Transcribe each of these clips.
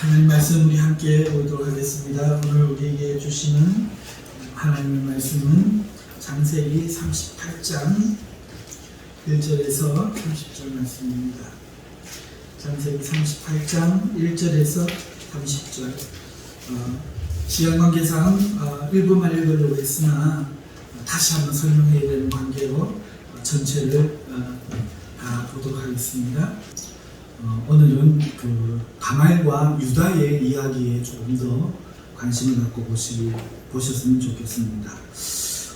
하나님 말씀 우리 함께 보도록 하겠습니다. 오늘 우리에게 주시는 하나님의 말씀은 창세기 38장 1절에서 30절 말씀입니다. 창세기 38장 1절에서 30절. 시간 관계상 일부만 읽으려고 했으나 다시 한번 설명해야 되는 관계로 전체를 다 보도록 하겠습니다. 오늘은 그 가말과 유다의 이야기에 조금 더 관심을 갖고 보셨으면 좋겠습니다.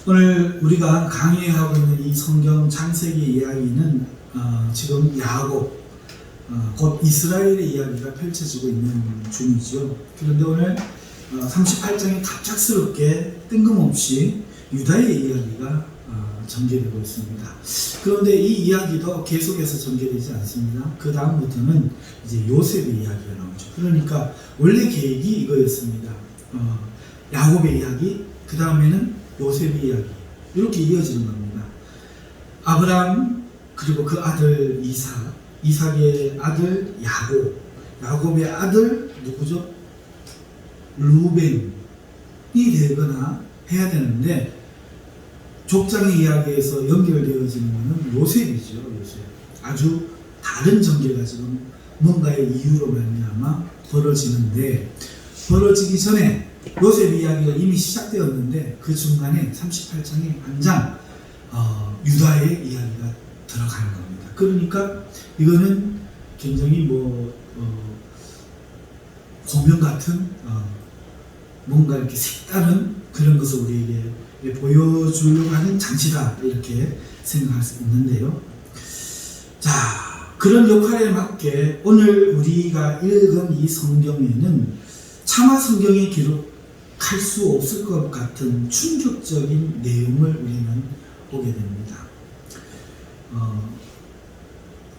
오늘 우리가 강의하고 있는 이 성경 창세기 이야기는 지금 야곱, 곧 이스라엘의 이야기가 펼쳐지고 있는 중이죠. 그런데 오늘 38장에 갑작스럽게 뜬금없이 유다의 이야기가 전개되고 있습니다. 그런데 이 이야기도 계속해서 전개되지 않습니다. 그 다음부터는 이제 요셉의 이야기가 나오죠. 그러니까 원래 계획이 이거였습니다. 야곱의 이야기, 그 다음에는 요셉의 이야기, 이렇게 이어지는 겁니다. 아브라함, 그리고 그 아들 이삭, 이삭의 아들 야곱, 야곱의 아들 누구죠? 루벤이 되거나 해야 되는데, 족장의 이야기에서 연결되어지는 것은 요셉이죠. 요셉. 아주 다른 전개가 지금 뭔가의 이유로 말미암아 벌어지는데, 벌어지기 전에 요셉 이야기가 이미 시작되었는데 그 중간에 38장에 한 장 유다의 이야기가 들어가는 겁니다. 그러니까 이거는 굉장히 고명 같은 뭔가 이렇게 색다른 그런 것을 우리에게 보여주려고 하는 장치다, 이렇게 생각할 수 있는데요. 자, 그런 역할에 맞게 오늘 우리가 읽은 이 성경에는 차마 성경에 기록할 수 없을 것 같은 충격적인 내용을 우리는 보게 됩니다.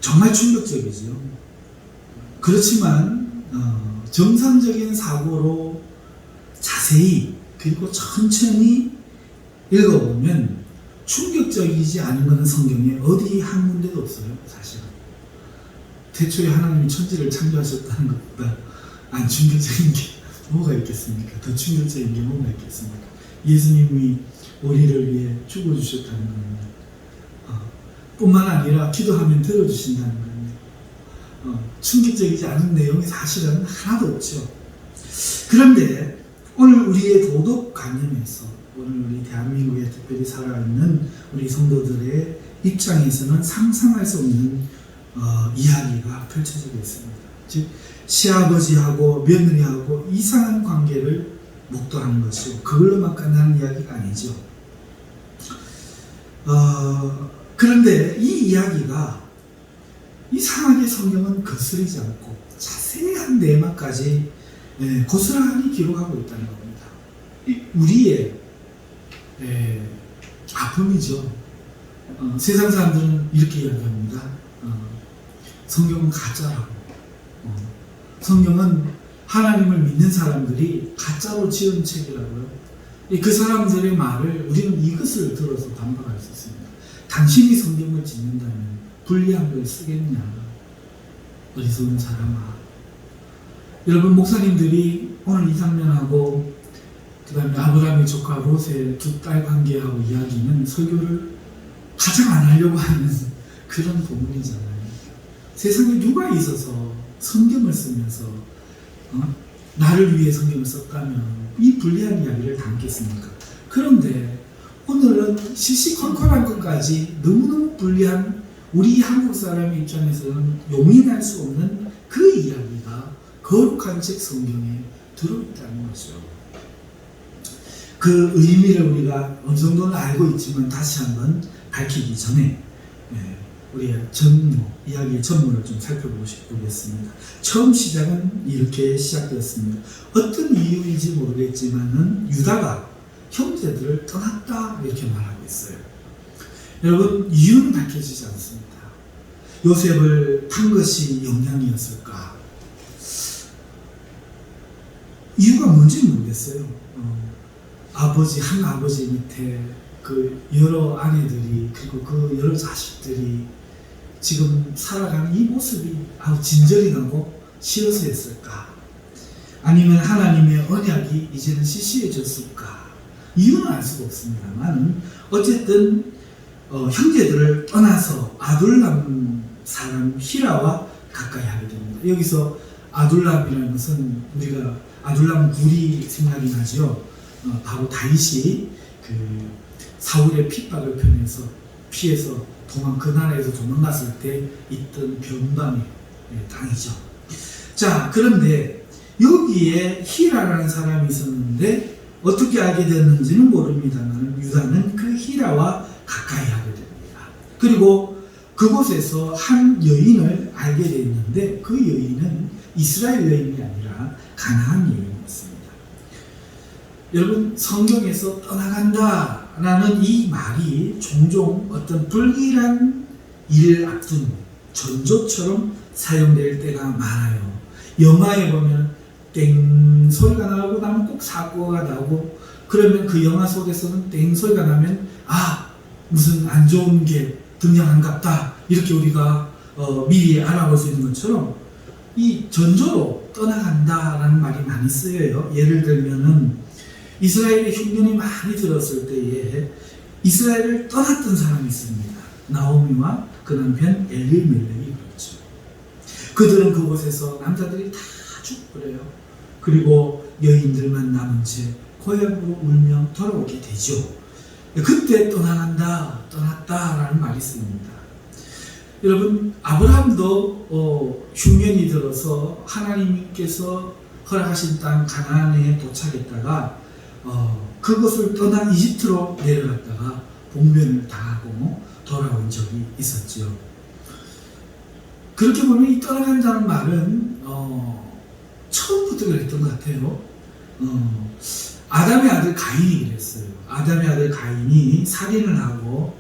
정말 충격적이죠. 그렇지만 정상적인 사고로 자세히 그리고 천천히 읽어보면 충격적이지 않은 것은 성경에 어디 한 군데도 없어요. 사실은 태초에 하나님이 천지를 창조하셨다는 것보다 안 충격적인 게 뭐가 있겠습니까? 더 충격적인 게 뭐가 있겠습니까? 예수님이 우리를 위해 죽어주셨다는 겁니다. 뿐만 아니라 기도하면 들어주신다는 겁니다. 충격적이지 않은 내용이 사실은 하나도 없죠. 그런데 오늘 우리의 도덕 관념에서, 오늘 우리 대한민국에 특별히 살아있는 우리 성도들의 입장에서는 상상할 수 없는 이야기가 펼쳐지고 있습니다. 즉 시아버지하고 며느리하고 이상한 관계를 목도하는 것이고 그걸로만 끝나는 이야기가 아니죠. 그런데 이 이야기가 이상하게 성경은 거스르지 않고 자세한 내막까지 고스란히 기록하고 있다는 겁니다. 우리의 아픔이죠. 세상 사람들은 이렇게 이야기합니다. 성경은 가짜라고. 성경은 하나님을 믿는 사람들이 가짜로 지은 책이라고요. 그 사람들의 말을 우리는 이것을 들어서 반박할 수 있습니다. 당신이 성경을 짓는다면 불리한 걸 쓰겠냐? 어리석은 사람아. 여러분, 목사님들이 오늘 이 장면하고 그 다음에 아브라함의 조카 롯의 두 딸 관계하고 이야기는 설교를 가장 안 하려고 하는 그런 부분이잖아요. 세상에 누가 있어서 성경을 쓰면서 나를 위해 성경을 썼다면 이 불리한 이야기를 담겠습니까? 그런데 오늘은 시시콜콜한 것까지 너무너무 불리한 우리 한국 사람의 입장에서는 용인할 수 없는 그 이야기가 거룩한 책 성경에 들어있다는 것이죠. 그 의미를 우리가 어느 정도는 알고 있지만 다시 한번 밝히기 전에 우리의 이야기의 전모를 좀 살펴보겠습니다. 처음 시작은 이렇게 시작되었습니다. 어떤 이유인지 모르겠지만은 유다가 형제들을 떠났다, 이렇게 말하고 있어요. 여러분, 이유는 밝혀지지 않습니다. 요셉을 판 것이 영향이었을까? 이유가 뭔지 모르겠어요. 한 아버지 밑에 그 여러 아내들이, 그리고 그 여러 자식들이 지금 살아가는 이 모습이 아주 진절이 나고 싫어서 했을까? 아니면 하나님의 언약이 이제는 시시해졌을까? 이유는 알 수가 없습니다만 어쨌든 형제들을 떠나서 아둘람 사람 히라와 가까이 하게 됩니다. 여기서 아둘람이라는 것은 우리가 아둘람 굴이 생각이 나죠. 바로 다윗이 그 사울의 핍박을 피해서 그 나라에서 도망갔을 때 있던 변방의 땅이죠. 자, 그런데 여기에 히라라는 사람이 있었는데 어떻게 알게 됐는지는 모릅니다만 유다는 그 히라와 가까이 하게 됩니다. 그리고 그곳에서 한 여인을 알게 됐는데 그 여인은 이스라엘 여인이 아니라 가나안 여인이었습니다. 여러분, 성경에서 떠나간다 라는 이 말이 종종 어떤 불길한 일을 앞둔 전조처럼 사용될 때가 많아요. 영화에 보면 땡 소리가 나고 나면 꼭 사고가 나고, 그러면 그 영화 속에서는 땡 소리가 나면 무슨 안 좋은 게 등장한갑다 이렇게 우리가 미리 알아볼 수 있는 것처럼 이 전조로 떠나간다라는 말이 많이 쓰여요. 예를 들면은 이스라엘의 흉년이 많이 들었을 때에 이스라엘을 떠났던 사람이 있습니다. 나오미와 그 남편 엘리멜렉이 그렇죠. 그들은 그곳에서 남자들이 다 죽어버려요. 그리고 여인들만 남은 채 고향으로 울며 돌아오게 되죠. 그때 떠났다라는 말이 씁니다. 여러분, 아브라함도 흉년이 들어서 하나님께서 허락하신 땅 가나안에 도착했다가 그것을 떠나 이집트로 내려갔다가 봉변을 당하고 돌아온 적이 있었죠. 그렇게 보면 이 떠나간다는 말은 처음부터 그랬던 것 같아요. 아담의 아들 가인이 그랬어요. 아담의 아들 가인이 살인을 하고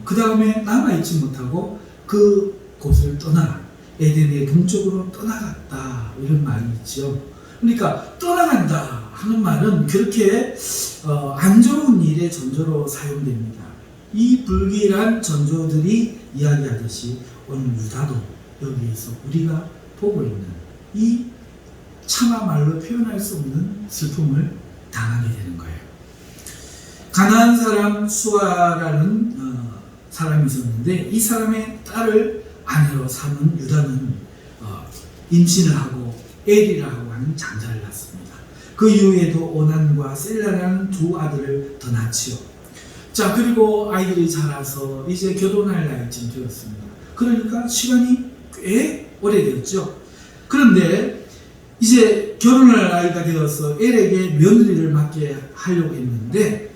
그 다음에 남아있지 못하고 그 곳을 떠나 에덴의 동쪽으로 떠나갔다, 이런 말이 있죠. 그러니까 떠나간다 하는 말은 그렇게 안 좋은 일의 전조로 사용됩니다. 이 불길한 전조들이 이야기하듯이 오늘 유다도 여기에서 우리가 보고 있는 이 차마 말로 표현할 수 없는 슬픔을 당하게 되는 거예요. 가나안 사람 수아라는 사람이 있었는데 이 사람의 딸을 아내로 삼은 유다는 임신을 하고 에리라고 하는 장자를 낳습니다. 그 이후에도 오난과 셀라라는 두 아들을 더 낳지요. 자, 그리고 아이들이 자라서 이제 결혼할 나이쯤 되었습니다. 그러니까 시간이 꽤 오래되었죠. 그런데 이제 결혼할 나이가 되어서 엘에게 며느리를 맡게 하려고 했는데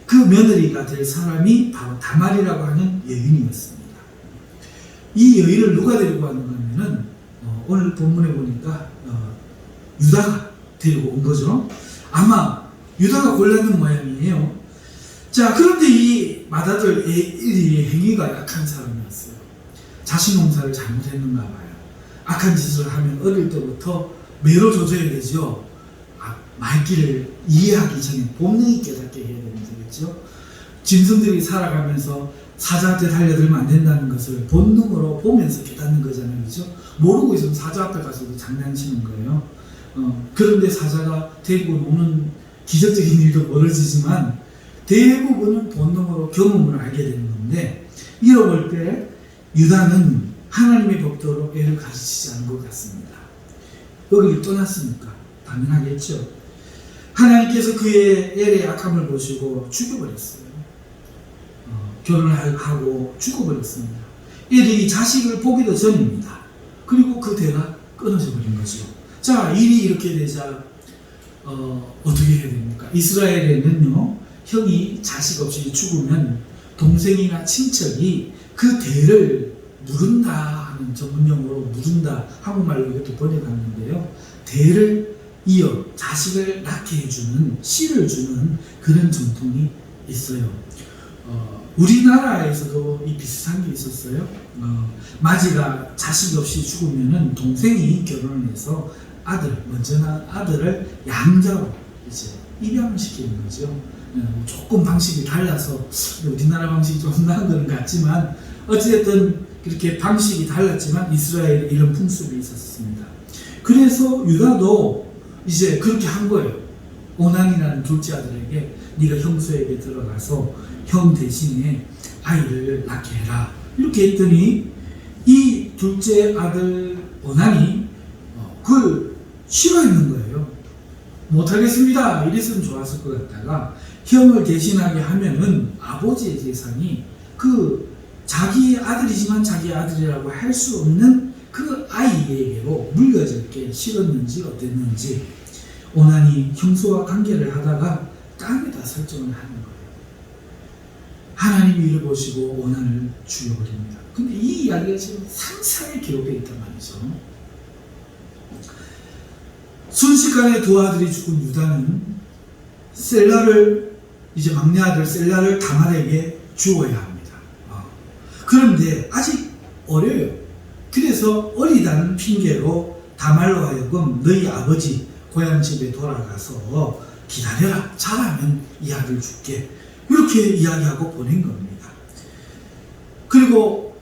그 며느리가 될 사람이 바로 다말이라고 하는 여인이었습니다. 이 여인을 누가 데리고 왔는가 하면은 오늘 본문에 보니까 유다가 데리고 온 거죠. 아마 유다가 골랐는 모양이에요. 자, 그런데 이 맏아들 엘이 행위가 약한 사람이었어요. 자식 농사를 잘못했는가 봐요. 악한 짓을 하면 어릴 때부터 매로 조져야 되죠. 말귀를 이해하기 전에 본능이 깨닫게 해야 되겠죠. 짐승들이 살아가면서 사자 앞에 달려들면 안 된다는 것을 본능으로 보면서 깨닫는 거잖아요. 그죠? 모르고 있으면 사자 앞에 가서도 장난치는 거예요. 그런데 사자가 데리고 노는 기적적인 일도 벌어지지만 대부분은 본능으로 경험을 알게 되는 건데, 잃어볼 때 유다는 하나님의 법도로 애를 가르치지 않은 것 같습니다. 여기를 떠났으니까 당연하겠죠. 하나님께서 그의 엘의 악함을 보시고 죽여버렸어요. 결혼을 하고 죽어버렸습니다. 엘이 자식을 보기도 전입니다. 그리고 그 대가 끊어져 버린 거죠. 자, 일이 이렇게 되자 어떻게 해야 됩니까? 이스라엘에는요, 형이 자식 없이 죽으면 동생이나 친척이 그 대를 물은다 하는 전문용어로 물은다, 한국말로 이렇게 번역하는데요, 대를 이어 자식을 낳게 해주는, 씨를 주는 그런 전통이 있어요. 우리나라에서도 이 비슷한 게 있었어요. 마지가 자식 없이 죽으면은 동생이 결혼을 해서 먼저 낳은 아들을 양자로 이제 입양을 시키는 거죠. 조금 방식이 달라서 우리나라 방식이 좀 나은 건 같지만 어쨌든 그렇게 방식이 달랐지만 이스라엘에 이런 풍습이 있었습니다. 그래서 유다도 이제 그렇게 한 거예요. 오난이라는 둘째 아들에게 네가 형수에게 들어가서 형 대신에 아이를 낳게 해라. 이렇게 했더니 이 둘째 아들 오난이 그걸 싫어했는 거예요. 못하겠습니다. 이랬으면 좋았을 것 같다가 형을 대신하게 하면은 아버지의 재산이 그 자기 아들이지만 자기 아들이라고 할 수 없는 그 아이에게로 물려질 게 싫었는지 어땠는지 오난이 형수와 관계를 하다가 땅에다 설정을 하는 거예요. 하나님이 이를 보시고 오난을 죽여버립니다. 근데 이 이야기가 지금 상상에 기록되어 있단 말이죠. 순식간에 두 아들이 죽은 유다는 셀라를 이제 막내 아들 셀라를 다말에게 주어야 합니다. 그런데 아직 어려요. 그래서 어리다는 핑계로 다말로 하여금 너희 아버지 고향 집에 돌아가서 기다려라. 잘하면 이 아들 줄게. 이렇게 이야기하고 보낸 겁니다. 그리고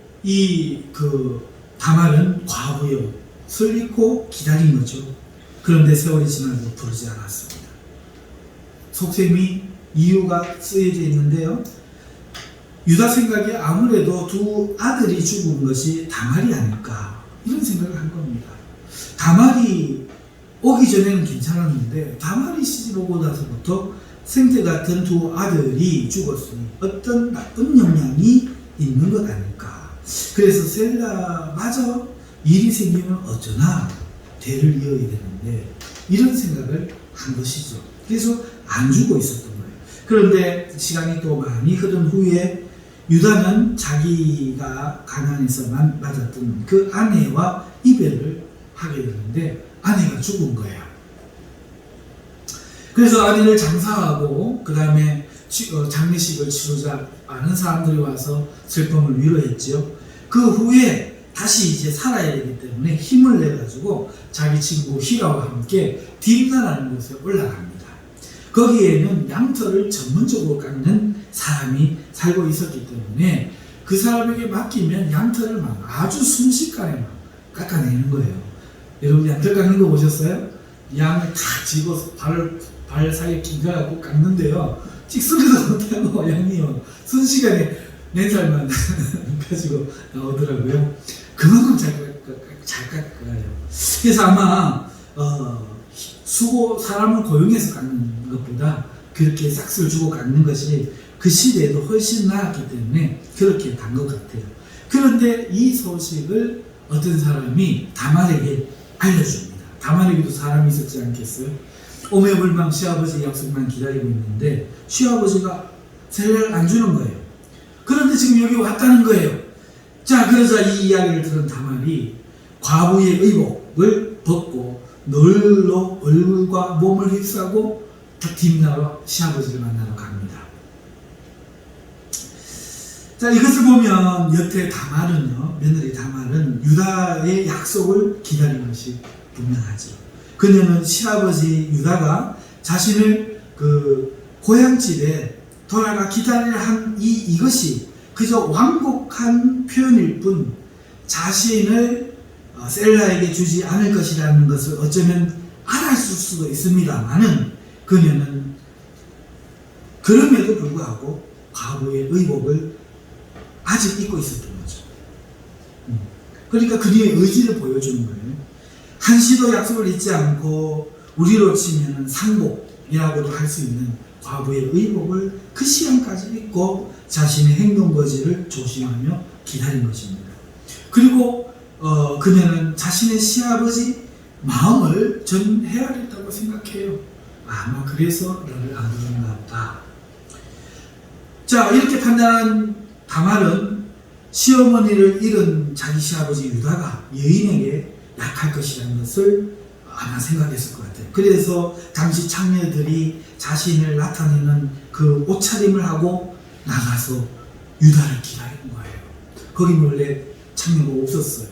다말은 과부의 옷을 입고 기다린 거죠. 그런데 세월이 지나도 부르지 않았습니다. 속셈이 이유가 쓰여져 있는데요. 유다 생각에 아무래도 두 아들이 죽은 것이 다말이 아닐까 이런 생각을 한 겁니다. 다말이 오기 전에는 괜찮았는데 다말이 시집 오고 나서부터 생태 같은 두 아들이 죽었으니 어떤 나쁜 영향이 있는 것 아닐까. 그래서 셀라마저 일이 생기면 어쩌나 대를 이어야 되는데 이런 생각을 한 것이죠. 그래서 안 주고 있었던 거예요. 그런데 시간이 또 많이 흐른 후에 유다는 자기가 가나안에서만 맞았던 그 아내와 이별을 하게 되는데 아내가 죽은 거예요. 그래서 아내를 장사하고 그 다음에 장례식을 치르자 많은 사람들이 와서 슬픔을 위로했죠. 그 후에 다시 이제 살아야 되기 때문에 힘을 내가지고 자기 친구 히라와 함께 딥나라는 곳에 올라갑니다. 거기에는 양털을 전문적으로 깎는 사람이 살고 있었기 때문에 그 사람에게 맡기면 양털을 막 아주 순식간에 막 깎아내는 거예요. 여러분 양털 깎는 거 보셨어요? 양을 다 집어서 발 사이에 끼가지고 깎는데요. 찍소리도 못하고 양이요 순식간에 맨살만 가지고 나오더라고요. 그만큼 잘 깎아요. 그래서 아마 사람을 고용해서 깎는 것보다 그렇게 싹스를 주고 깎는 것이 그 시대에도 훨씬 나았기 때문에 그렇게 간 것 같아요. 그런데 이 소식을 어떤 사람이 다말에게 알려줍니다. 다말에게도 사람이 있었지 않겠어요? 오매불망 시아버지 약속만 기다리고 있는데 시아버지가 셀라를 안 주는 거예요. 그런데 지금 여기 왔다는 거예요. 자, 그러자 이 이야기를 들은 다말이 과부의 의복을 벗고 널로 얼굴과 몸을 휩싸고 딥나로 시아버지를 만나러 갑니다. 자, 이것을 보면 여태 다말은요, 며느리 다말은 유다의 약속을 기다린 것이 분명하죠. 그녀는 시아버지 유다가 자신을 그 고향집에 돌아가 기다리려 한 이것이 그저 완곡한 표현일 뿐 자신을 셀라에게 주지 않을 것이라는 것을 어쩌면 알았을 수도 있습니다만은 그녀는 그럼에도 불구하고 과부의 의복을 아직 입고 있었던 거죠. 그러니까 그녀의 의지를 보여주는 거예요. 한시도 약속을 잊지 않고 우리로 치면 상복이라고도 할 수 있는 과부의 의복을 그 시간까지 입고 자신의 행동거지를 조심하며 기다린 것입니다. 그리고 그녀는 자신의 시아버지 마음을 전 헤아렸다고 생각해요. 아마 그래서 나를 안 부른가 보다. 자, 이렇게 판단한 다말은 시어머니를 잃은 자기 시아버지 유다가 여인에게 약할 것이라는 것을 아마 생각했을 것 같아요. 그래서 당시 창녀들이 자신을 나타내는 그 옷차림을 하고 나가서 유다를 기다리는 거예요. 거기 원래 창녀가 없었어요.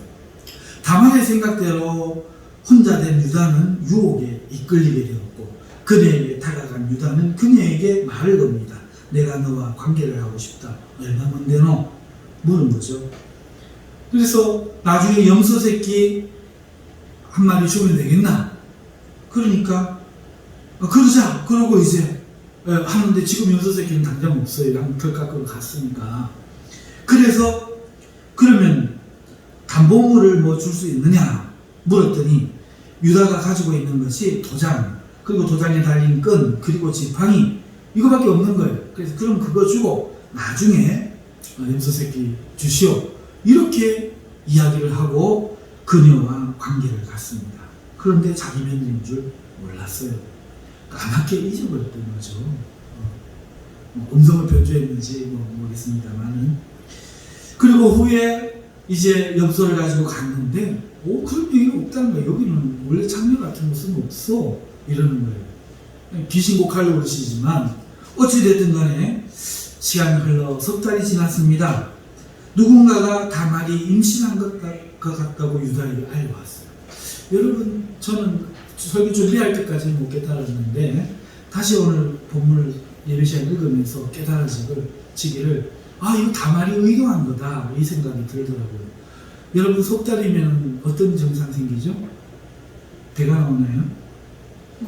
다말의 생각대로 혼자 된 유다는 유혹에 이끌리게 되었고 그녀에게 다가간 유다는 그녀에게 말을 겁니다. 내가 너와 관계를 하고 싶다. 얼마면 되노? 물은 거죠. 그래서 나중에 염소 새끼 한 마리 주면 되겠나? 그러니까 그러자. 그러고 이제 하는데 지금 여섯새끼는 당장 없어요. 양털 깎으러 갔으니까. 그래서 그러면 담보물을 뭐 줄 수 있느냐 물었더니 유다가 가지고 있는 것이 도장, 그리고 도장에 달린 끈, 그리고 지팡이, 이거밖에 없는 거예요. 그래서 그럼 그거 주고 나중에 염소새끼 주시오, 이렇게 이야기를 하고 그녀와 관계를 갖습니다. 그런데 자기 며느리인 줄 몰랐어요. 까맣게 잊어버렸던 거죠. 음성을 변조했는지 모르겠습니다만은. 그리고 후에 이제 엽서를 가지고 갔는데 그런 얘기가 없다는 거예요. 여기는 원래 창녀 같은 것은 없어, 이러는 거예요. 귀신곡하려고 그러시지만 어찌됐든 간에 시간이 흘러 석 달이 지났습니다. 누군가가 다말이 임신한 것 같다고 유다에게 알려왔어요. 여러분, 저는 설교 준비할 때까지 못 깨달았는데 다시 오늘 본문을 예배 시간 읽으면서 깨달아지기를 이거 다말이 의도한 거다, 이 생각이 들더라고요. 여러분, 석 달이면 어떤 증상 생기죠? 배가 나오나요?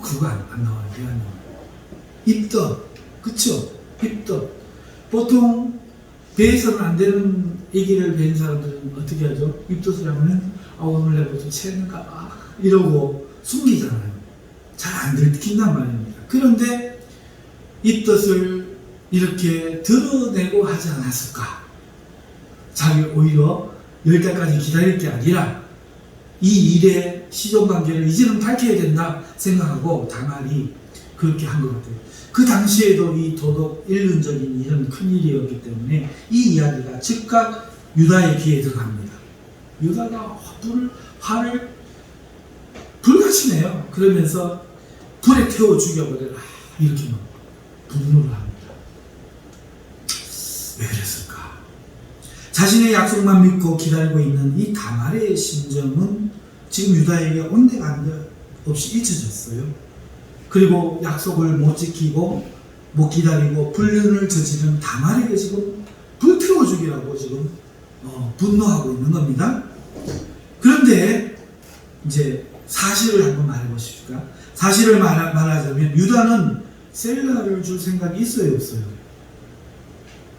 그거 안 나와요. 배 안 나와요. 입덧, 그쵸? 입덧. 보통 배에서는 안 되는 아기를 뵌 사람들은 어떻게 하죠? 입덧을 하면 오늘 내가 좀 체했는가 이러고 숨기잖아요. 잘 안 들킨단 말입니다. 그런데 입덧을 이렇게 드러내고 하지 않았을까? 자기 오히려 10달까지 기다릴 게 아니라 이 일의 시종관계를 이제는 밝혀야 된다 생각하고 다말이 그렇게 한 것 같아요. 그 당시에도 이 도덕 일륜적인 이런 큰 일이었기 때문에 이 이야기가 즉각 유다의 귀에 들어갑니다. 유다가 화를 불같이 내요. 그러면서 불에 태워 죽여버려라, 이렇게 막 분노를 합니다. 왜 그랬을까? 자신의 약속만 믿고 기다리고 있는 이 다말의 심정은 지금 유다에게 온데간데 없이 잊혀졌어요. 그리고 약속을 못 지키고 못 기다리고 불륜을 저지른 다말에게 지금 불태워 죽이라고 지금 분노하고 있는 겁니다. 그런데 이제 사실을 한번 말해보십시오. 사실을 말하자면 유다는 셀라를 줄 생각이 있어요, 없어요?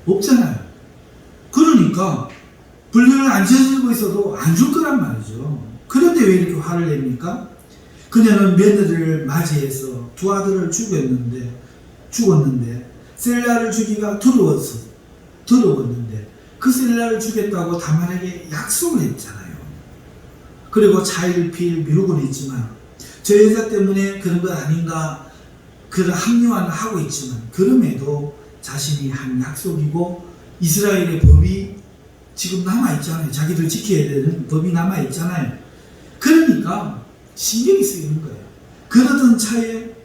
없잖아요. 그러니까 불륜을 안 저지르고 있어도 안 줄 거란 말이죠. 그런데 왜 이렇게 화를 냅니까? 그녀는 며느리를 맞이해서 두 아들을 죽었는데 셀라를 주기가 두려웠는데 그 셀라를 주겠다고 다말에게 약속을 했잖아요. 그리고 차일피일 미루고는 있지만 저 여자 때문에 그런 것 아닌가 그런 합리화는 하고 있지만 그럼에도 자신이 한 약속이고 이스라엘의 법이 지금 남아있잖아요. 자기들 지켜야 되는 법이 남아있잖아요. 그러니까 신경이 쓰이는 거예요. 그러던 차에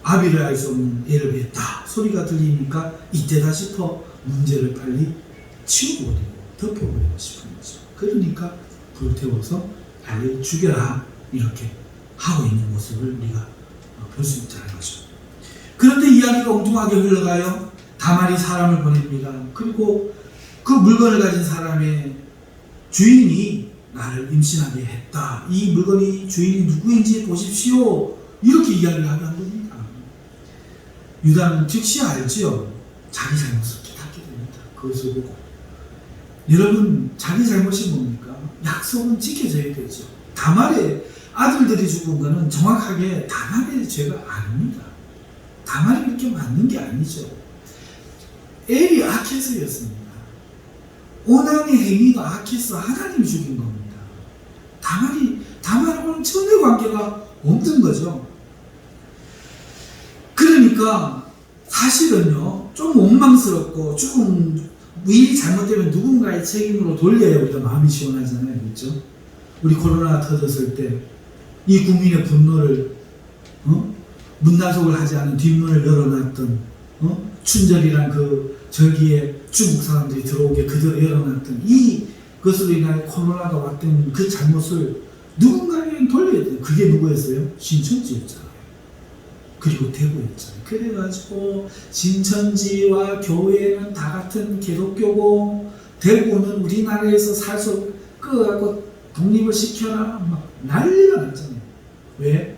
아비를 알 수 없는 애를 뱄다 소리가 들리니까 이때다 싶어 문제를 빨리 치워버리고 덮어버리고 싶은 거죠. 그러니까 불태워서 빨리 죽여라, 이렇게 하고 있는 모습을 우리가 볼 수 있다는 거죠. 그런데 이야기가 엉뚱하게 흘러가요. 다말이 사람을 보냅니다. 그리고 그 물건을 가진 사람의 주인이 나를 임신하게 했다, 이 물건이 주인이 누구인지 보십시오, 이렇게 이야기를 하게 한 겁니다. 유다는 즉시 알지요. 자기 잘못을 깨닫게 됩니다. 그것을 보고. 여러분, 자기 잘못이 뭡니까? 약속은 지켜져야 되죠. 다말의 아들들이 죽은 거는 정확하게 다말의 죄가 아닙니다. 다말이 그렇게 맞는 게 아니죠. 엘이 아키스였습니다. 오난의 행위가 아키스, 하나님이 죽인 겁니다. 다말하고는 전혀 관계가 없는 거죠. 그러니까 사실은요, 좀 원망스럽고 조금 일이 잘못되면 누군가의 책임으로 돌려야 우리가 마음이 시원하잖아요. 그렇죠? 우리 코로나가 터졌을 때 이 국민의 분노를 문단속을 하지 않은 뒷문을 열어놨던 춘절이란 그 저기에 중국 사람들이 들어오게 그대로 열어놨던 이것으로 인하여 코로나가 왔던 그 잘못을 누군가에게 돌려야 돼요. 그게 누구였어요? 신천지였잖아요. 그리고 대구였잖아요. 그래가지고 신천지와 교회는 다 같은 기독교고 대구는 우리나라에서 살수 끄갖고 독립을 시켜라 막 난리가 났잖아요. 왜?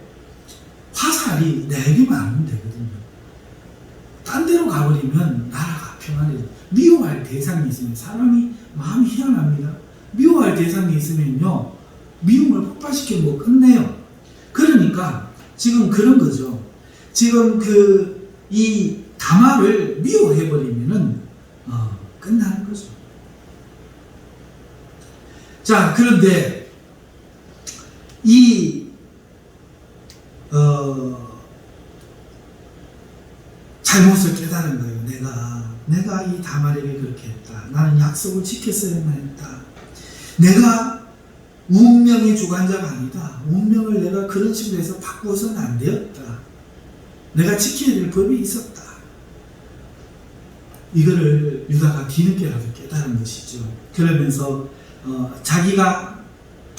화살이 내게만 하면 되거든요. 딴 데로 가버리면 나라가 평안해져. 미워할 대상이 있으면 사람이 마음이 희한합니다. 미워할 대상이 있으면요, 미움을 폭발시키고 끝내요. 그러니까 지금 그런 거죠. 지금 이 다말을 미워해버리면은 끝나는 거죠. 자, 그런데 이 잘못을 깨달은 거예요. 내가 이 다말에게 그렇게 했다. 나는 약속을 지켰어야만 했다. 내가 운명의 주관자가 아니다. 운명을 내가 그런 식으로 해서 바꾸어서는 안 되었다. 내가 지켜야 될 법이 있었다. 이거를 유다가 뒤늦게라도 깨달은 것이죠. 그러면서 자기가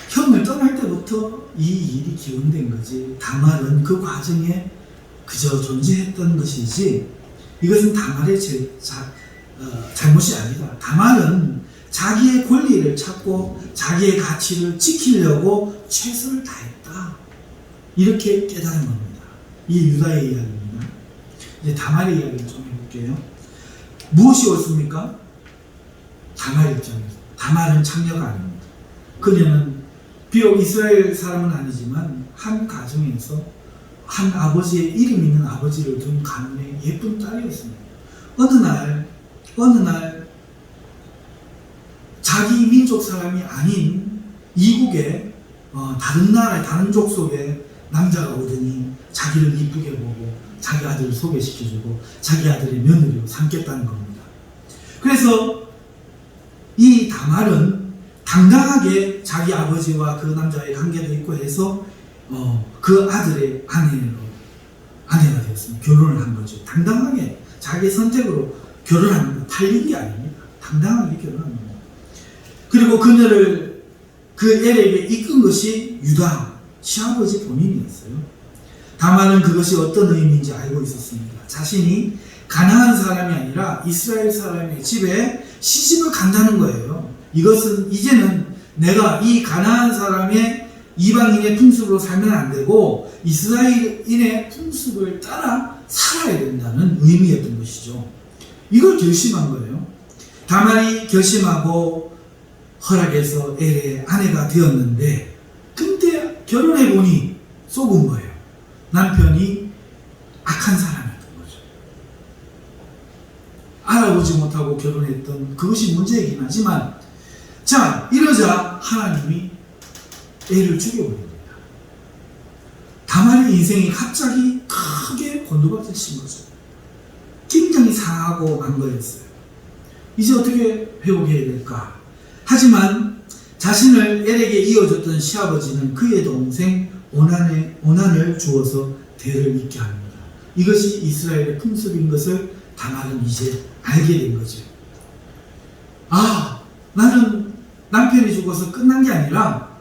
형을 떠날 때부터 이 일이 기원된 거지. 다말은 그 과정에 그저 존재했던 것이지, 이것은 다말의 잘못이 아니다. 다말은 자기의 권리를 찾고 자기의 가치를 지키려고 최선을 다했다. 이렇게 깨달은 겁니다. 이 유다의 이야기입니다. 이제 다말의 이야기를 좀 해볼게요. 무엇이 옳습니까? 다말 입장에서. 다말은 창녀가 아닙니다. 그녀는 비록 이스라엘 사람은 아니지만 한 가정에서 한 아버지의 이름 있는 아버지를 둔 가문의 예쁜 딸이었습니다. 어느 날 자기 민족 사람이 아닌 이국의 다른 나라의 다른 족속의 남자가 오더니 자기를 이쁘게 보고 자기 아들을 소개시켜주고 자기 아들의 며느리로 삼겠다는 겁니다. 그래서 이 다말은 당당하게 자기 아버지와 그 남자의 관계도 있고 해서 그 아들의 아내가 되었습니다. 결혼을 한 거죠. 당당하게 자기 선택으로 결혼한 거, 팔린 게 아닙니다. 당당하게 결혼한 겁니다. 그리고 그녀를 그 엘에게 이끈 것이 유다 시아버지 본인이었어요. 다말은 그것이 어떤 의미인지 알고 있었습니다. 자신이 가나안 사람이 아니라 이스라엘 사람의 집에 시집을 간다는 거예요. 이것은 이제는 내가 이 가나안 사람의 이방인의 풍습으로 살면 안 되고 이스라엘인의 풍습을 따라 살아야 된다는 의미였던 것이죠. 이걸 결심한 거예요. 다말이 결심하고 허락해서 엘의 아내가 되었는데, 근데 결혼해보니 속은 거예요. 남편이 악한 사람이었던 거죠. 알아보지 못하고 결혼했던 그것이 문제이긴 하지만, 자, 이러자 하나님이 애를 죽여버립니다. 다말의 인생이 갑자기 크게 곤두박질 친 거죠. 굉장히 상하고 만 거였어요. 이제 어떻게 회복해야 될까? 하지만 자신을 엘에게 이어줬던 시아버지는 그의 동생 오난을 주어서 대를 잇게 합니다. 이것이 이스라엘의 풍습인 것을 다말은 이제 알게 된 거죠. 아, 나는 남편이 죽어서 끝난 게 아니라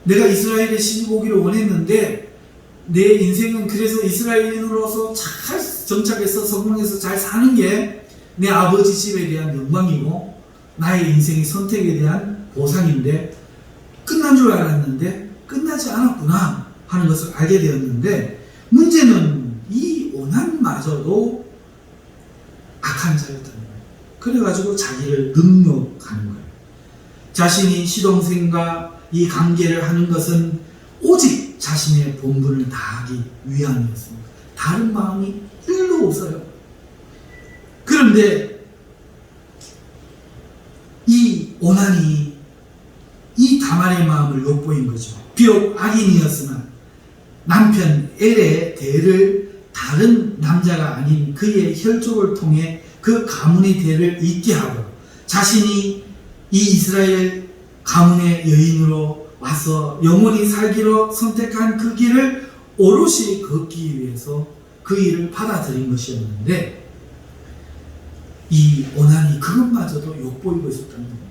내가 이스라엘에 시집 오기를 원했는데 내 인생은 그래서 이스라엘인으로서 잘 정착해서 성공해서 잘 사는 게 내 아버지 집에 대한 영광이고 나의 인생의 선택에 대한 보상인데, 끝난 줄 알았는데 끝나지 않았구나 하는 것을 알게 되었는데, 문제는 이 오난마저도 악한 자였다는 거예요. 그래가지고 자기를 능욕하는 거예요. 자신이 시동생과 이 관계를 하는 것은 오직 자신의 본분을 다하기 위함이었습니다. 다른 마음이 1도 없어요. 그런데 이 오난이 이 다말의 마음을 엿보인 거죠. 비록 악인이었으나 남편 엘의 대를 다른 남자가 아닌 그의 혈족을 통해 그 가문의 대를 잇게 하고, 자신이 이 이스라엘 가문의 여인으로 와서 영원히 살기로 선택한 그 길을 오롯이 걷기 위해서 그 일을 받아들인 것이었는데, 이 오난이 그것마저도 엿보이고 있었다는 겁니다.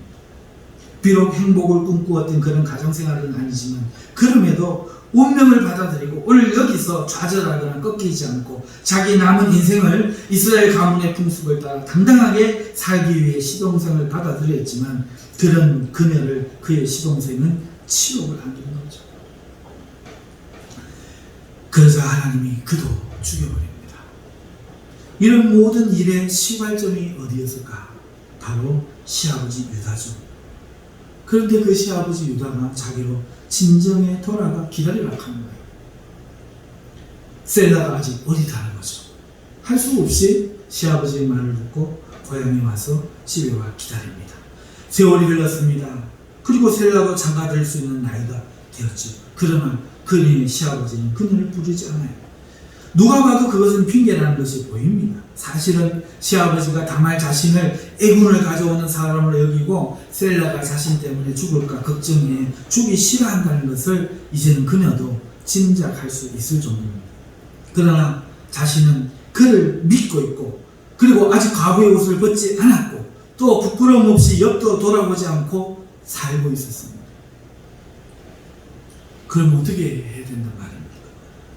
비록 행복을 꿈꾸었던 그런 가정생활은 아니지만 그럼에도 운명을 받아들이고 오늘 여기서 좌절하거나 꺾이지 않고 자기 남은 인생을 이스라엘 가문의 풍습을 따라 당당하게 살기 위해 시동생을 받아들였지만, 그런 그녀를 그의 시동생은 치욕을 안긴 거죠. 그러자 하나님이 그도 죽여버립니다. 이런 모든 일의 시발점이 어디였을까? 바로 시아버지 유다죠. 그런데 그 시아버지 유다가 자기로 진정에 돌아가 기다리라고 하는 거예요. 셀라가 아직 어리다는 거죠. 할 수 없이 시아버지의 말을 듣고 고향에 와서 집에 와 기다립니다. 세월이 흘렀습니다. 그리고 셀라도 장가될 수 있는 나이가 되었죠. 그러나 그녀의 시아버지는 그녀를 부르지 않아요. 누가 봐도 그것은 핑계라는 것이 보입니다. 사실은 시아버지가 다말 자신을 애군을 가져오는 사람으로 여기고 셀라가 자신 때문에 죽을까 걱정해 죽기 싫어한다는 것을 이제는 그녀도 짐작할 수 있을 정도입니다. 그러나 자신은 그를 믿고 있고 그리고 아직 과거의 옷을 벗지 않았고 또 부끄러움 없이 옆도 돌아보지 않고 살고 있었습니다. 그럼 어떻게 해야 된단 말입니까?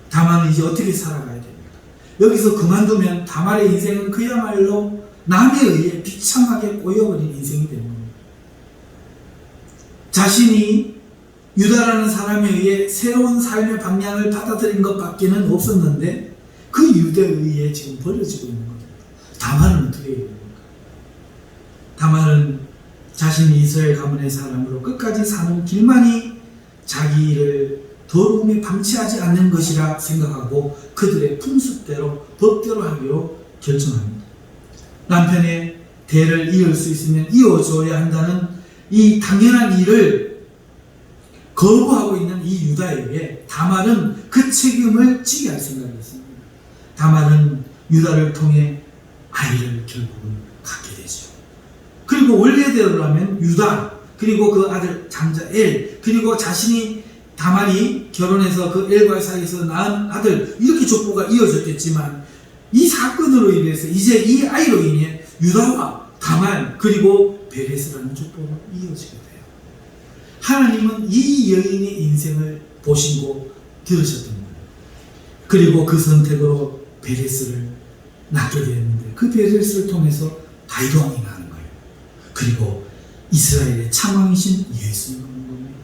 다말은 이제 어떻게 살아가야 됩니까? 여기서 그만두면 다말의 인생은 그야말로 남에 의해 비참하게 꼬여버린 인생이 되는 겁니다. 자신이 유다라는 사람에 의해 새로운 삶의 방향을 받아들인 것밖에는 없었는데 그 유다에 의해 지금 버려지고 있는 겁니다. 다말은 어떻게 해야 됩니까? 다말은 자신이 이스라엘 가문의 사람으로 끝까지 사는 길만이 자기를 더러움에 방치하지 않는 것이라 생각하고 그들의 풍습대로 법대로 하기로 결정합니다. 남편의 대를 이을 수 있으면 이어줘야 한다는 이 당연한 일을 거부하고 있는 이 유다에게 다말은 그 책임을 지게 할 생각이었습니다. 다말은 유다를 통해 아이를 결국은 갖게 되죠. 그리고 원래대로라면 유다 그리고 그 아들 장자 엘 그리고 자신이 다말이 결혼해서 그 엘과의 사이에서 낳은 아들 이렇게 족보가 이어졌겠지만 이 사건으로 인해서 이제 이 아이로 인해 유다와 다말 그리고 베레스라는 족보가 이어지게 돼요. 하나님은 이 여인의 인생을 보시고 들으셨던 거예요. 그리고 그 선택으로 베레스를 낳게 되었는데 그 베레스를 통해서 다윗 왕이 나는 거예요. 그리고 이스라엘의 참왕이신 예수님을 오는 겁니다.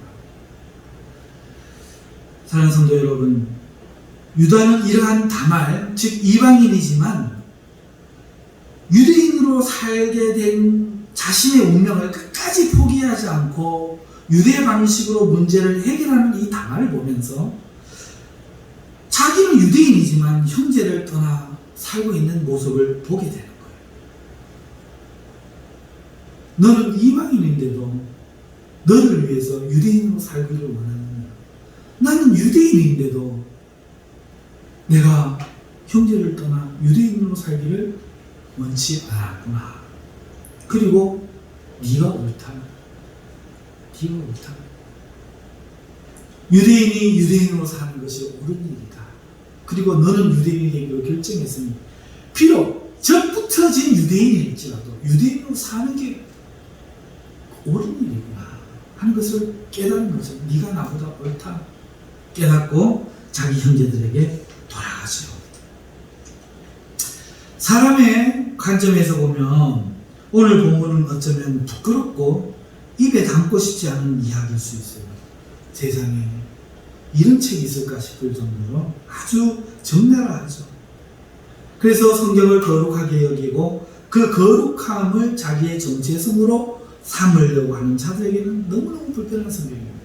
사랑하는 성도 여러분, 유다는 이러한 다말, 즉 이방인이지만 유대인으로 살게 된 자신의 운명을 끝까지 포기하지 않고 유대 방식으로 문제를 해결하는 이 다말을 보면서 자기는 유대인이지만 형제를 떠나 살고 있는 모습을 보게 되는 거예요. 너는 이방인인데도 너를 위해서 유대인으로 살기를 원하느냐? 나는 유대인인데도 내가 형제를 떠나 유대인으로 살기를 원치 않았구나. 그리고 네가 옳다. 네가 옳다. 유대인이 유대인으로 사는 것이 옳은 일이다. 그리고 너는 유대인이 되기로 결정했으니 비록 적붙어진 유대인일지라도 유대인으로 사는 게 옳은 일이구나 하는 것을 깨달은 거죠. 네가 나보다 옳다 깨닫고 자기 형제들에게 돌아가죠. 사람의 관점에서 보면 오늘 본문은 어쩌면 부끄럽고 입에 담고 싶지 않은 이야기일 수 있어요. 세상에 이런 책이 있을까 싶을 정도로 아주 적나라하죠. 그래서 성경을 거룩하게 여기고 그 거룩함을 자기의 정체성으로 삼으려고 하는 자들에게는 너무너무 불편한 성경입니다.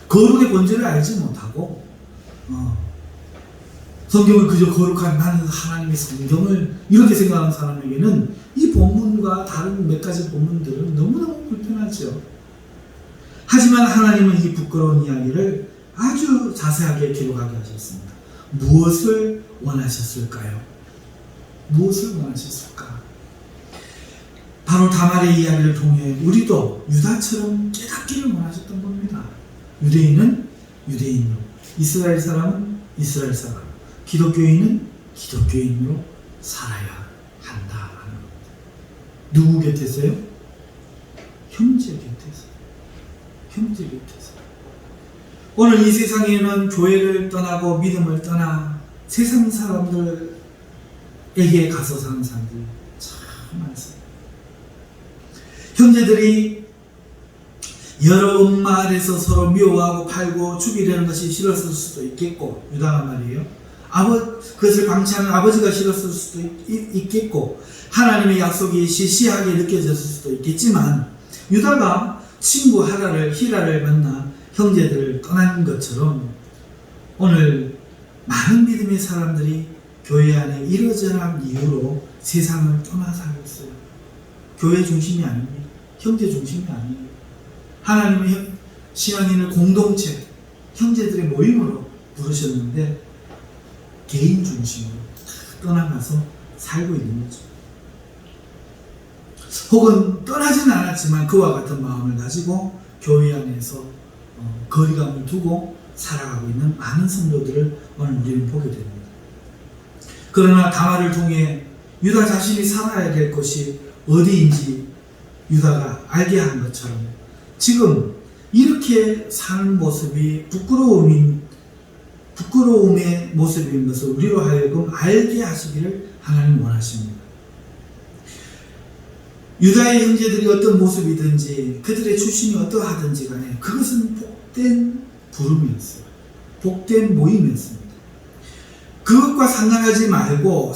거룩의 본질을 알지 못하고 성경을 그저 거룩한 나는 하나님의 성경을 이렇게 생각하는 사람에게는 이 본문과 다른 몇 가지 본문들은 너무너무 불편하죠. 하지만 하나님은 이 부끄러운 이야기를 아주 자세하게 기록하게 하셨습니다. 무엇을 원하셨을까요? 무엇을 원하셨을까? 바로 다말의 이야기를 통해 우리도 유다처럼 깨닫기를 원하셨던 겁니다. 유대인은 유대인으로, 이스라엘 사람은 이스라엘 사람, 기독교인은 기독교인으로 살아야 한다 하는 겁니다. 누구 곁에서요? 형제 곁에서. 형제 곁에서. 오늘 이 세상에는 교회를 떠나고 믿음을 떠나 세상 사람들에게 가서 사는 사람들이 참 많습니다. 형제들이 여러 엄마 아래서 서로 미워하고 팔고 죽이려는 것이 싫었을 수도 있겠고, 유다가 말이에요. 그것을 방치하는 아버지가 싫었을 수도 있겠고, 하나님의 약속이 시시하게 느껴졌을 수도 있겠지만, 유다가 친구 히라를 만나 형제들을 떠난 것처럼 오늘 많은 믿음의 사람들이 교회 안에 이러저러한 이유로 세상을 떠나 살고 있어요. 교회 중심이 아닙니다. 형제 중심이 아니에요. 하나님의 신앙인을 공동체, 형제들의 모임으로 부르셨는데 개인 중심으로 떠나가서 살고 있는 거죠. 혹은 떠나지는 않았지만 그와 같은 마음을 가지고 교회 안에서 거리감을 두고 살아가고 있는 많은 성도들을 오늘 우리는 보게 됩니다. 그러나 다말을 통해 유다 자신이 살아야 될 곳이 어디인지 유다가 알게 한 것처럼 지금 이렇게 사는 모습이 부끄러움의 모습인 것을 우리로 하여금 알게 하시기를 하나님 원하십니다. 유다의 형제들이 어떤 모습이든지 그들의 출신이 어떠하든지 간에 그것은 복된 부름이었어요. 복된 모임이었습니다. 그것과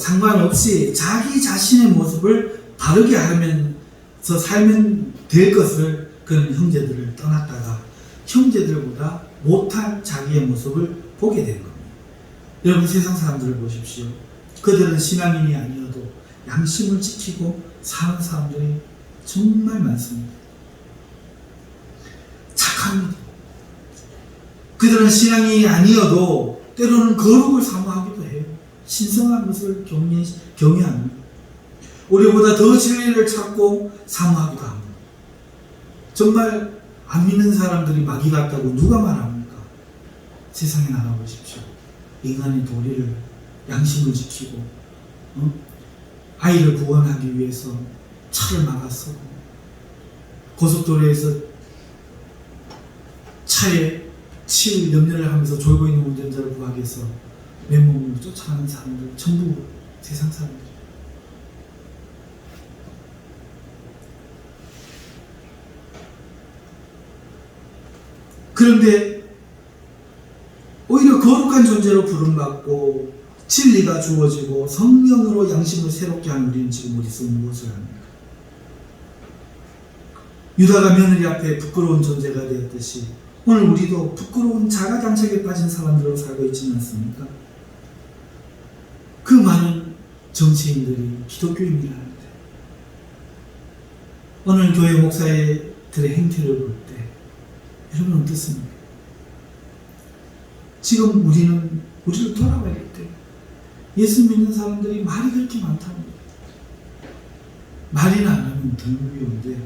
상관없이 자기 자신의 모습을 바르게 하면서 살면 될 것을 그런 형제들을 떠났다가 형제들보다 못한 자기의 모습을 보게 된 겁니다. 여러분 세상 사람들을 보십시오. 그들은 신앙인이 아니어도 양심을 지키고 사는 사람들이 정말 많습니다. 착합니다. 그들은 신앙인이 아니어도 때로는 거룩을 사모하기도 해요. 신성한 것을 경외합니다. 우리보다 더 진리를 찾고 사모하기도 합니다. 정말 안 믿는 사람들이 마귀 같다고 누가 말합니까? 세상에 나가보십시오. 인간의 도리를, 양심을 지키고 아이를 구원하기 위해서 차를 막아서고 고속도로에서 차에 치일 염려를 하면서 졸고 있는 운전자를 구하기 위해서 맨몸으로 쫓아가는 사람들 전부 세상 사람들. 그런데 오히려 거룩한 존재로 부름받고 진리가 주어지고 성령으로 양심을 새롭게 하는 우리는 지금 어디서 무엇을 합니까? 유다가 며느리 앞에 부끄러운 존재가 되었듯이 오늘 우리도 부끄러운 자가당착에 빠진 사람들로 살고 있지는 않습니까? 그 많은 정치인들이 기독교인이라는데 오늘 교회 목사들의 행태를 볼 때 여러분 어떻습니까? 지금 우리를 돌아봐야 돼. 예수 믿는 사람들이 말이 그렇게 많답니다. 말이나 안 하면 덜 무서운데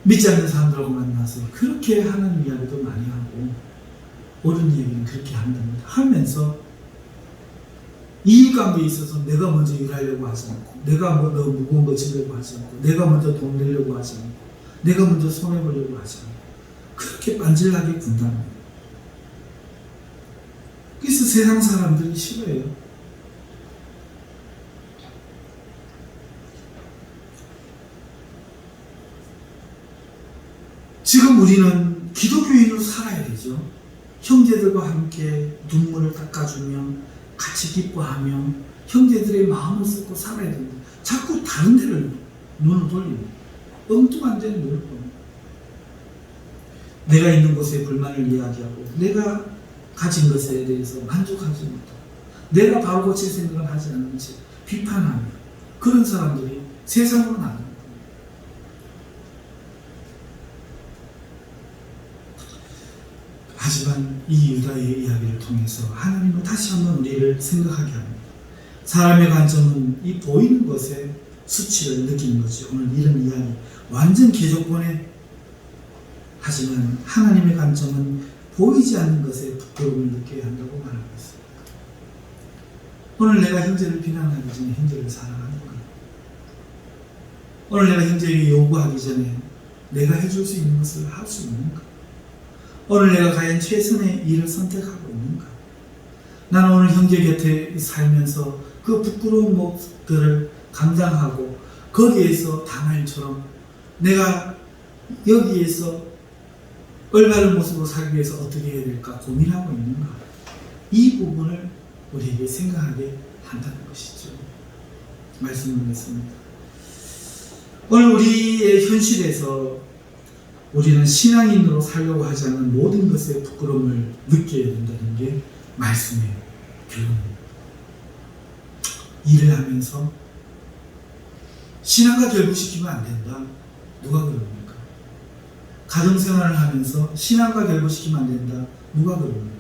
믿지 않는 사람들하고 만나서 그렇게 하는 이야기도 많이 하고 옳은 얘기는 그렇게 한답니다. 하면서 이익관계에 있어서 내가 먼저 일하려고 하지 않고 내가 더 무거운 거 지려고 하지 않고 내가 먼저 돈 내려고 하지 않고 내가 먼저 손해보려고 하지 않고 그렇게 빤질나게 군답니다. 그래서 세상 사람들이 싫어해요. 지금 우리는 기독교인으로 살아야 되죠. 형제들과 함께 눈물을 닦아주며 같이 기뻐하며 형제들의 마음을 쓰고 살아야 됩니다. 자꾸 다른 데를 눈을 돌립니다. 엉뚱한 데는 눈을 돌립니다. 내가 있는 곳에 불만을 이야기하고 내가 가진 것에 대해서 만족하지 못하고 내가 바로 고칠 생각을 하지 않는 채 비판하며 그런 사람들이 세상으로 나갑니다. 하지만 이 유다의 이야기를 통해서 하나님은 다시 한번 우리를 생각하게 합니다. 사람의 관점은 이 보이는 것에 수치를 느끼는 거죠. 오늘 이런 이야기 완전 개족본에 하지만 하나님의 관점은 보이지 않는 것에 부끄러움을 느껴야 한다고 말하고 있습니다. 오늘 내가 형제를 비난하기 전에 형제를 사랑하는 거예요. 오늘 내가 형제에게 요구하기 전에 내가 해줄 수 있는 것을 할 수 있는가? 오늘 내가 과연 최선의 일을 선택하고 있는가? 나는 오늘 형제 곁에 살면서 그 부끄러운 모습들을 감당하고 거기에서 다말처럼 내가 여기에서 올바른 모습으로 살기 위해서 어떻게 해야 될까 고민하고 있는가? 이 부분을 우리에게 생각하게 한다는 것이죠. 말씀드렸습니다. 오늘 우리의 현실에서 우리는 신앙인으로 살려고 하지 않는 모든 것에 부끄러움을 느껴야 된다는 게 말씀의 교훈입니다. 일을 하면서 신앙과 결부시키면 안 된다. 누가 그럽니까? 가정생활을 하면서 신앙과 결부시키면 안 된다. 누가 그럽니까?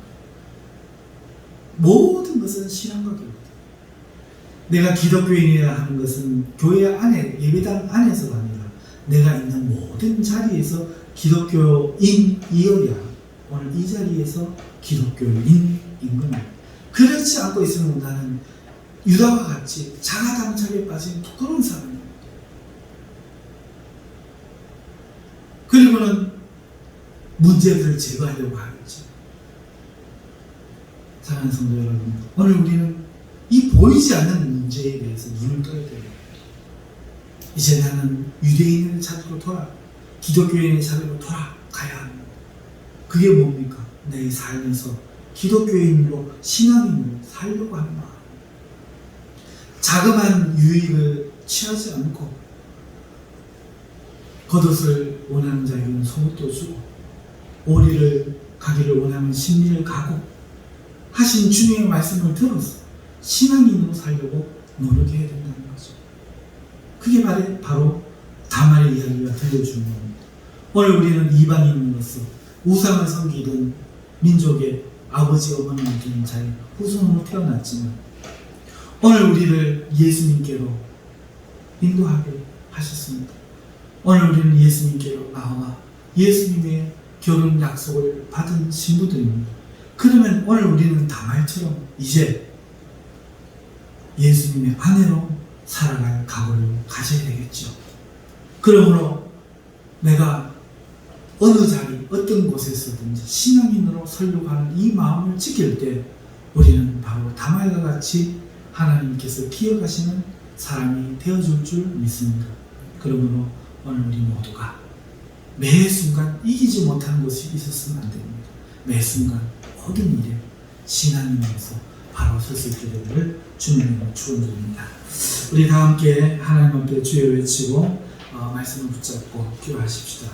모든 것은 신앙과 결부. 내가 기독교인이라 하는 것은 교회 안에, 예배당 안에서가 아니라 내가 있는 모든 자리에서 기독교인이어야 오늘 이 자리에서 기독교인인 겁니다. 그렇지 않고 있으면 나는 유다와 같이 자가당착에 빠진 부끄러운 사람입니다. 그리고는 문제들을 제거하려고 하겠죠. 사랑하는 성도 여러분, 오늘 우리는 이 보이지 않는 문제에 대해서 눈을 떠야 돼요. 이제 나는 유대인을 찾으러 기독교인을 찾으러 돌아가야 합니다. 그게 뭡니까? 내 삶에서 기독교인으로 신앙인으로 살려고 하는 마음. 자그마한 유익을 취하지 않고 겉옷을 원하는 자에게는 속옷도 주고 오리를 가기를 원하는 심리를 가고 하신 주님의 말씀을 들어서 신앙인으로 살려고 노력해야 된다는 거죠. 그게 바로 다말의 이야기가 들려주는 겁니다. 오늘 우리는 이방인으로서 우상을 섬기던 민족의 아버지 어머니를 두는 자의 후손으로 태어났지만 오늘 우리를 예수님께로 인도하게 하셨습니다. 오늘 우리는 예수님께로 나와 예수님의 결혼 약속을 받은 신부들입니다. 그러면 오늘 우리는 다말처럼 이제 예수님의 아내로 살아갈 각오를 가져야 되겠죠. 그러므로 내가 어느 자리, 어떤 곳에서든지 신앙인으로 살려고 하는 이 마음을 지킬 때 우리는 바로 다말과 같이 하나님께서 기억하시는 사람이 되어줄 줄 믿습니다. 그러므로 오늘 우리 모두가 매 순간 이기지 못하는 것이 있었으면 안 됩니다. 매 순간 모든 일에 신앙인으로서 바로 설 수 있게 되기를 주님으로 축원드립니다. 우리 다 함께 하나님 앞에 주여 외치고 말씀을 붙잡고 기도하십시다.